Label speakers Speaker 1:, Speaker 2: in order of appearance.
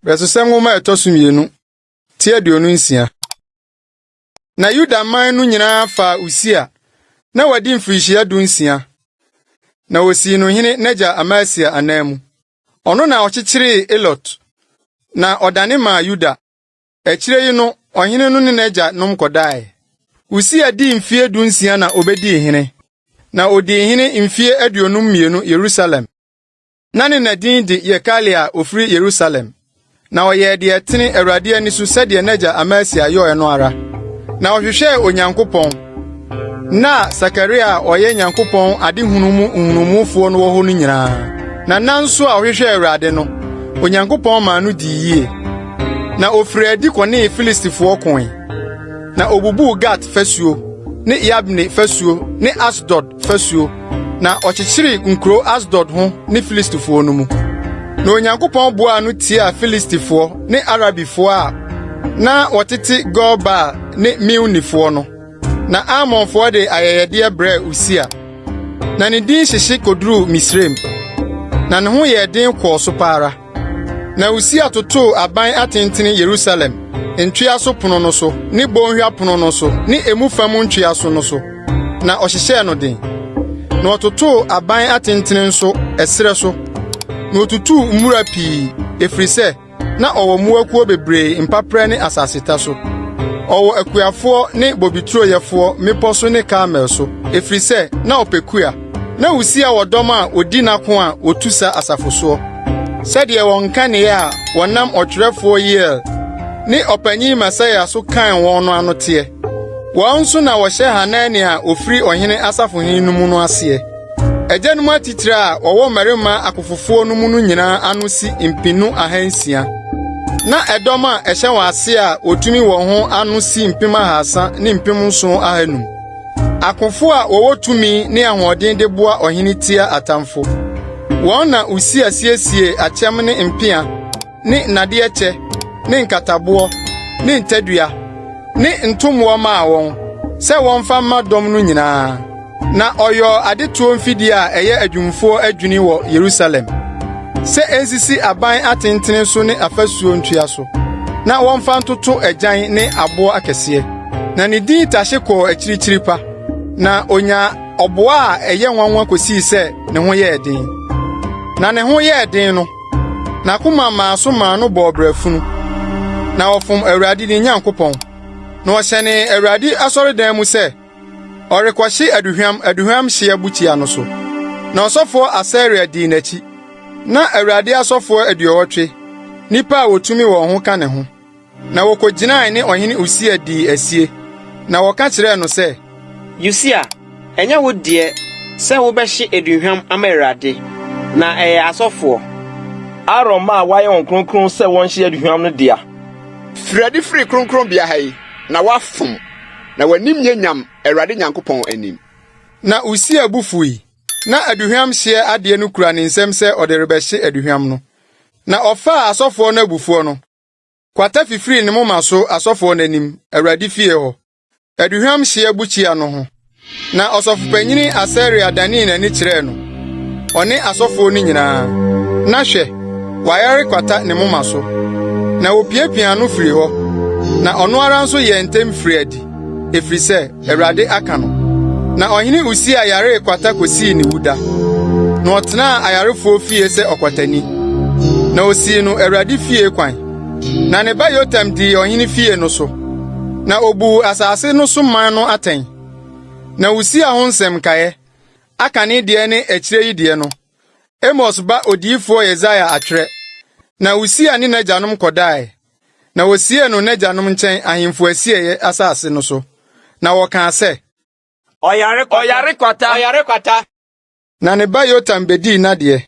Speaker 1: Resosem nwoma etosumienu tie aduonu nsia. Na Yuda man no nyina fa Uzziah na wadi mfirihia dunsia. Na wosi no hene naja Amasia anamu. Ono na ochichiri Elot na odane ma Yuda. Echire yi no ohene no ne naja nom kodae. Uzziah di mfie dunsia na obedi hene. Na odi hene mfie aduonu mmienu Yerusalem. Na ne nadin di Yekalia ofri Yerusalem. Na oye de etene Awurade ani so sede naja Amasia yo eno ara. Na ohwehwe Onyankopɔn. Na Sakaria oye Nyankopɔn adehunumu no wo ho no nyinaa. Na nanso a ohwehwe Awurade no, Onyankopɔn ma no di yie. Na ofiri adi kɔne Filistifo kon. Na obubu Gat fasuo, ne Yabne fasuo, ne Asdod fasuo. Na ochichiri nkuro Asdod ho ne Filistifo no mu. Na Onyankopɔn boa no tia Filistifo ne Arabifo a na wotete Goba ne Miunifo no. Na Amonfo de ayeyede bre Uzziah. Na ne din hyehye koduru Misraim. Na ne ho ye den kɔ so para. Na Uzziah toto aban atentene Yerusalem. Ntwea pono no so, ne bonhwa pono no so, ne emufam ntwea so no so. Na ɔhyehyɛ no den. Na ɔtoto aban atentene nso ɛsrɛ so. Na otutu mmura pii efiri sɛ na ɔwɔ muakuo bebree mpapra ne asaseta so. Ɔwɔ akuafo ne bobitroyefo mepo so ne Karmel so efiri sɛ na ɔpekua. Na Uzziah wɔdɔm a odi nako a otusa asafo so. Sɛdeɛ wɔn kane a wɔnam ɔtwerɛfo Yel ne ɔpanyin Masaia so kan wɔn no anote. Wɔn nso na wɔhyɛ Hanani a ofiri ɔhene asafohene no mu no ase. Agyanum atitire a wɔwɔ marima akofofo no mu no nyinaa ano si mpinu ahansia. Na ɛdɔm a ɛhyɛ wɔn ase a otumi wɔn ho ano si mpem ahasa ne mpem nson ahanum. Akofo a wɔwɔ tumi ne ahoɔden de boa ɔhene tia atamfo. Wɔn na Uzziah siesie akyɛm ne mpea ne nnadeɛ kyɛ ne nkataboɔ ne ntadua ne ntomoɔ maa wɔn sɛ wɔn fa ma dɔm no nyinaa. Na ɔyɔ adetuo mfidi a ɛyɛ adwumfo adwuni wɔ Yerusalem. Sɛ ensisi aban atentene so ne afasuo ntua so. Na wɔmfa ntoto agyan ne aboɔ akɛseɛ. Na ne din tahye kɔ akyirikyiri pa. Na onya ɔboa a ɛyɛ nwanwa kosii sɛ ne ho yɛ den. Na ne ho yɛ den no. Na koma maa so maa no bɔ brafunu. Na ɔfom Awurade ne Nyankopɔn. Na ɔhyɛne Awurade asɔredan mu sɛ ɔrekɔhye aduhwam hye butia no so. Na ɔsɔfo Asaria di n'akyi. Na Awurade asɔfo aduɔwɔtwe nipa a wotumi wɔn ho ka ne ho. Na wɔkɔgyinae ne ɔhene Uzziah di asie. Na wɔka kyerɛɛ no sɛ,
Speaker 2: Uzziah, ɛnyɛ wo deɛ sɛ wobɛhye aduhwam ama Awurade, na ɛyɛ asɔfo Aaron ma wayɛ wɔn kronkron sɛ wɔnhye aduhwam no dia.
Speaker 3: Frɛde firi kronkron bia ha yi, na wafom. Na wanim nyam Awurade Nyankopɔn anim.
Speaker 1: Na Uzziah bufui. Na aduhwam hye ade no kura ne nsɛm sɛ ɔde rebɛhye aduhwam no. Na ɔfa asɔfo no abufuo no. Kwata fifiri ne moma so asɔfo n'anim Awurade fie hɔ. Aduhwam hye bukyia no ho. Na ɔsɔfopanyini Asaria dani n'ani kyerɛ no. Ɔne asɔfo no nyinaa. Na hwɛ, wayare kwata ne moma so. Na opiapia no firi hɔ. Na ɔno ara nso yɛ ntem firi adi. Efiri sɛ Awurade aka no. Na ɔhene Uzziah yare kwata kosii ne wuda. Na ɔtena ayarefo fie sɛ ɔkwatani. Na osii no Awurade fie kwan. Na ne ba Yotam di ɔhene fie no so. Na obu asase no so man no atɛn. Na Uzziah ho nsɛm kae. Akan deɛ ne akyire yi deɛ no. Amos ba odiyifo Yesaia atwerɛ. Na Uzziah ne n'agyanom kɔdae. Na wosie no n'agyanom nkyɛn ahemfo asieye asase no so. Na wɔka sɛ,
Speaker 2: Oyare kwata.
Speaker 1: Na ne ba Yotam bedi na deɛ.